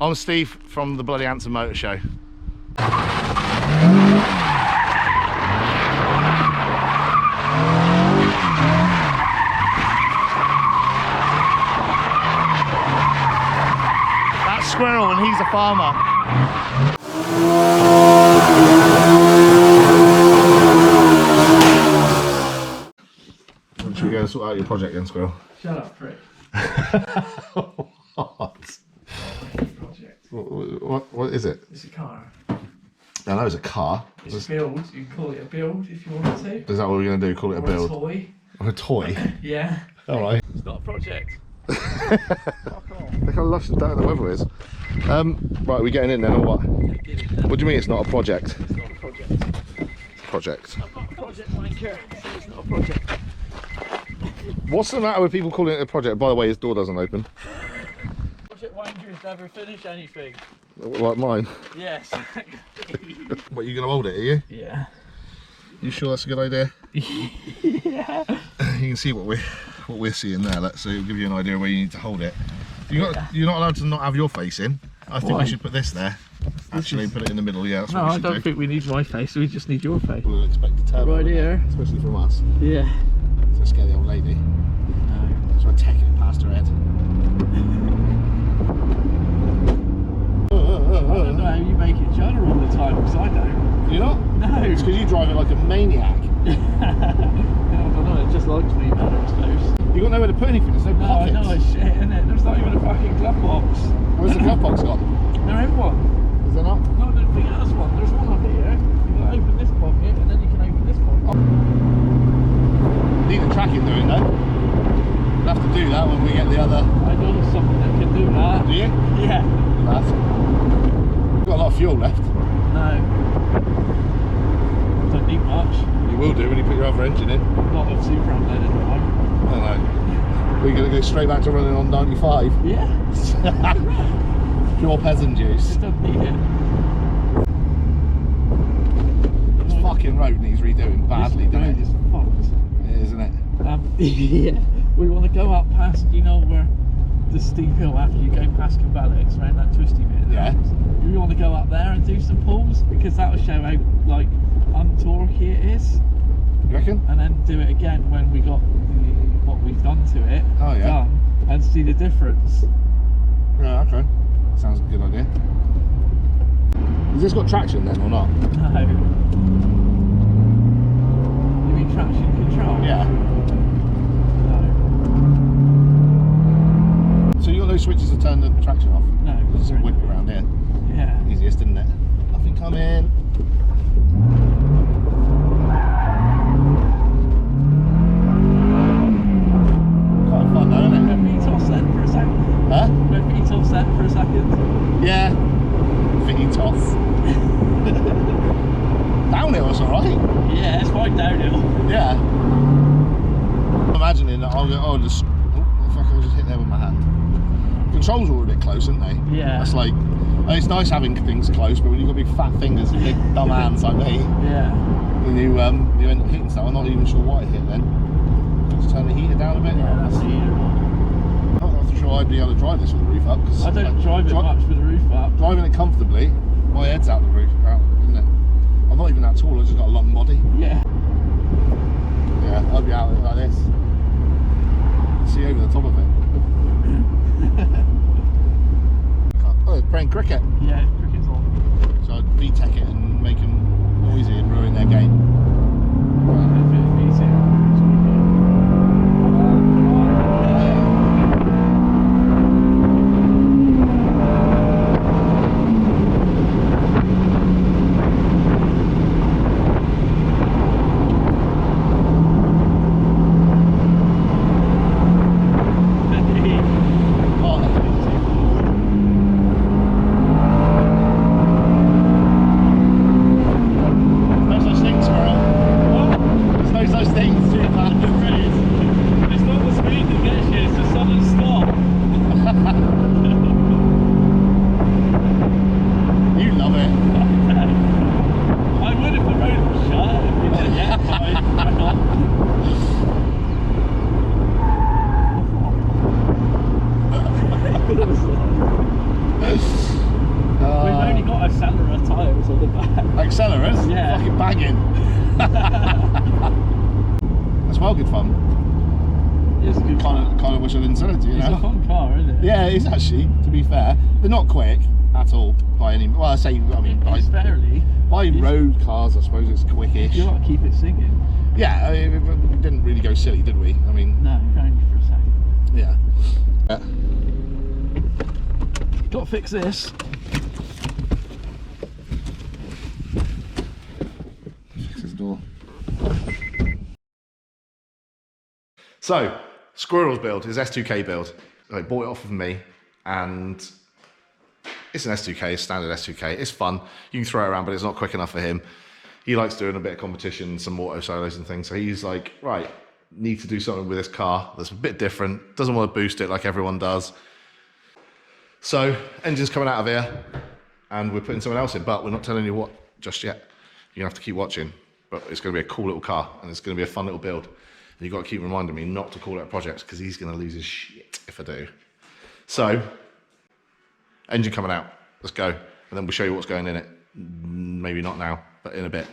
I'm Steve from the Bloody Anson Motor Show. That's Squirrel and he's a farmer. Should we go and sort out your project then, Squirrel? Shut up, prick. What? Project. What is it? It's a car. I know it's a car. It's a build. You can call it a build if you want to. Is that what we're going to do? Call it a build? A toy. Or a toy? Yeah. Alright. It's not a project. Fuck off. Look how lush and down the weather is. Right, we getting in then or what? What do you mean it's not a project? It's not a project. Project. I'm not a project wanker, so it's not a project. What's the matter with people calling it a project? By the way, his door doesn't open. Project wankers never finish anything. Like mine? Yes. What, you going to hold it, are you? Yeah. You sure that's a good idea? Yeah. You can see what we're seeing there, so it'll give you an idea where you need to hold it. You're not allowed to not have your face in. I think we should put this there. Actually, put it in the middle, yeah, that's what we should do. No, I don't think we need my face, we just need your face. We'll expect a turbo. Right here. Especially from us. Yeah. So scare the old lady. No. So I take it past her head. I don't know how you make it judder all the time, because I don't. Do you not? No. It's because you drive it like a maniac. I don't know, it just likes me better, I suppose. You got nowhere to put anything, there's no pockets. No, I know, it's shit, isn't it? There's not even a fucking glove box. Where's the glove box gone? There is one. Is there not? No, I don't think there's one. There's one up here. You've got to open this pocket, and then you can open this pocket. Need a tracking doing though. We'll have to do that when we get the other. I know there's something that can do that. Do you? Yeah. That's... We've got a lot of fuel left. No. Don't need much. You will do when you put your other engine in. Not of super unleaded at the moment. I know. We're going to go straight back to running on 95. Yeah. Pure peasant juice. It doesn't need it. This fucking road needs redoing badly, doesn't it? It's fucked. It is, isn't it? Yeah. We want to go up past, you know, where the steep hill after you go past Cabela's, around that twisty bit. Yeah. We want to go up there and do some pulls, because that will show how, like, untorquey it is. You reckon? And then do it again when we got what we've done to it done, and see the difference. Yeah, okay. Sounds a good idea. Has this got traction then or not? No. You mean traction control? Yeah. No. So you got no switches to turn the traction off? No. Just whip it around here. Yeah. Easiest, isn't it? Nothing coming. Quite fun though, isn't it? Let me toss that for a second. Huh? Let me toss that for a second. Yeah. Thingy toss. Downhill is alright. Yeah, it's quite downhill. Yeah. I'm imagining that I'll just... Oh, fuck, I'll just hit there with my hand. Controls are all a bit close, aren't they? Yeah. That's like... It's nice having things close, but when you've got big fat fingers and big dumb hands like me, Yeah. then you end up hitting stuff. I'm not even sure what I hit then. Just turn the heater down a bit. Yeah, that's the heater one. I'm not sure I'd be able to drive this with the roof up. Cause I don't drive it much with the roof up. Driving it comfortably, my head's out the roof, isn't it? I'm not even that tall, I've just got a long body. Yeah. Yeah, I'd be out like this. See over the top of it. Oh, they're playing cricket. Yeah, cricket's on. So I'd VTech it and make them noisy and ruin their game. Accelerant? Yeah. Fucking banging. That's well good fun. It's a good Kind of wish I didn't sell it to you. It's know? a fun car, isn't it? Yeah, it is actually, to be fair. They're not quick at all by any, well I say, I mean, It's fairly. by road cars I suppose it's quickish. You got to keep it singing. Yeah, I mean, we didn't really go silly, did we? I mean, No, only for a second. yeah. Got to fix this. Fix this door. So, Squirrel's build, his S2K build. They bought it off of me, and it's an S2K, it's standard S2K. It's fun. You can throw it around, but it's not quick enough for him. He likes doing a bit of competition, some auto solos and things. So he's like, right, need to do something with this car that's a bit different. Doesn't want to boost it like everyone does. So engine's coming out of here, and we're putting someone else in, but we're not telling you what just yet. You're gonna have to keep watching, but it's gonna be a cool little car, and it's gonna be a fun little build. And you've got to keep reminding me not to call it projects, because he's gonna lose his shit if I do. So, engine coming out, let's go. And then we'll show you what's going in it. Maybe not now, but in a bit.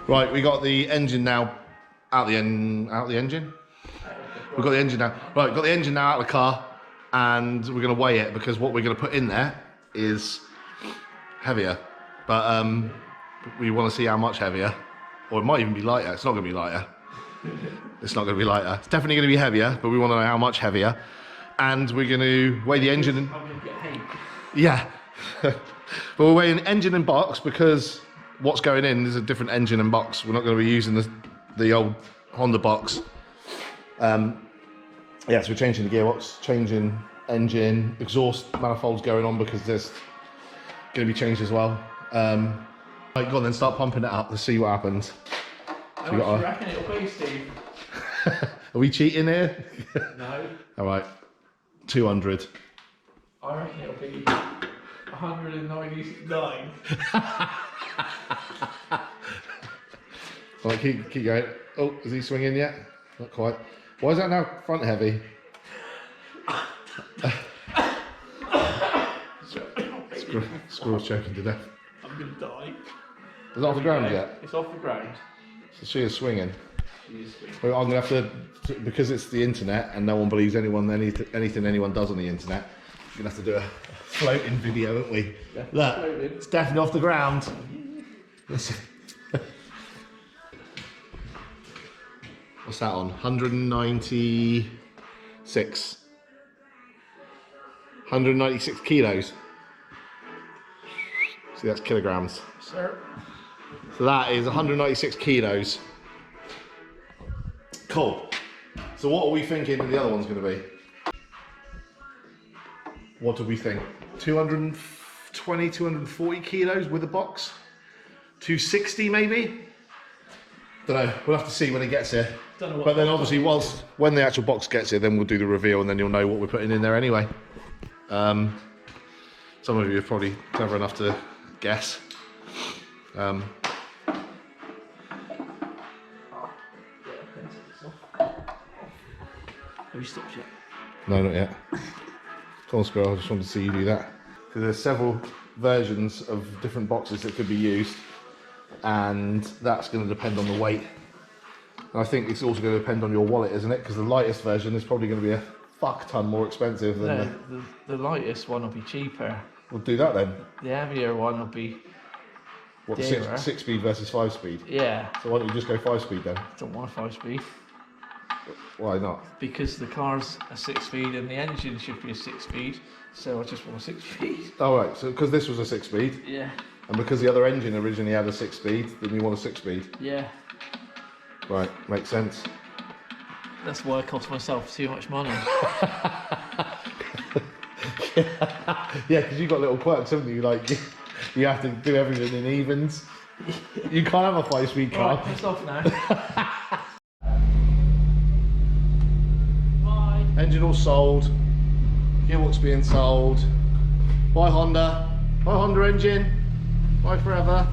Right, we got the engine now out the engine. We've got the engine now. Right, got the engine now out of the car, and we're going to weigh it, because what we're going to put in there is heavier. But we want to see how much heavier, or it might even be lighter. It's not going to be lighter. It's not going to be lighter. It's definitely going to be heavier, but we want to know how much heavier. And we're going to weigh the engine. I'm going to get hate. Yeah. But we're weighing engine and box, because what's going in is a different engine and box. We're not going to be using the old Honda box. Yeah, so we're changing the gearbox, changing engine, exhaust manifolds going on, because there's going to be changed as well. Right, go on then, start pumping it up. Let's see what happens. How much do you reckon it'll be, Steve? Are we cheating here? No. All right, 200. I reckon it'll be 199. Right, keep going. Oh, is he swinging yet? Not quite. Why is that now front heavy? Squirrel's choking to death. I'm gonna die. Is it off the ground yet? It's off the ground. So she is swinging. She is swinging. Well, I'm gonna have to, because it's the internet and no one believes anything anyone does on the internet. We're gonna have to do a floating video, aren't we? Yeah, look, floating. it's definitely off the ground. What's that on? 196. 196 kilos. See, that's kilograms. Sir. So that is 196 kilos. Cool. So what are we thinking the other one's going to be? What do we think? 220, 240 kilos with a box? 260 maybe? Don't know. We'll have to see when he gets here. Don't know what But then obviously, when the actual box gets here, then we'll do the reveal, and then you'll know what we're putting in there anyway. Some of you are probably clever enough to guess. Have you stopped yet? No, not yet. Come on, Squirrel, I just wanted to see you do that. Because there's several versions of different boxes that could be used, and that's going to depend on the weight. And I think it's also going to depend on your wallet, isn't it? Because the lightest version is probably going to be a fuck ton more expensive than the lightest one will be cheaper. We'll do that then. The heavier one will be What, dearer. 6-speed versus 5-speed? Yeah. So why don't you just go 5-speed then? Don't want a 5-speed. Why not? Because the car's a 6-speed and the engine should be a 6-speed, so I just want a 6-speed. Oh right, so because this was a 6-speed, Yeah. and because the other engine originally had a 6-speed, then you want a 6-speed. Yeah. Right, makes sense. That's why I cost myself too much money. Yeah, because you've got little quirks, haven't you? Like, you have to do everything in evens. You can't have a 5-speed car. Right, pissed off now. Bye. Engine all sold. Gearbox being sold. Bye Honda. Bye Honda engine. Bye forever.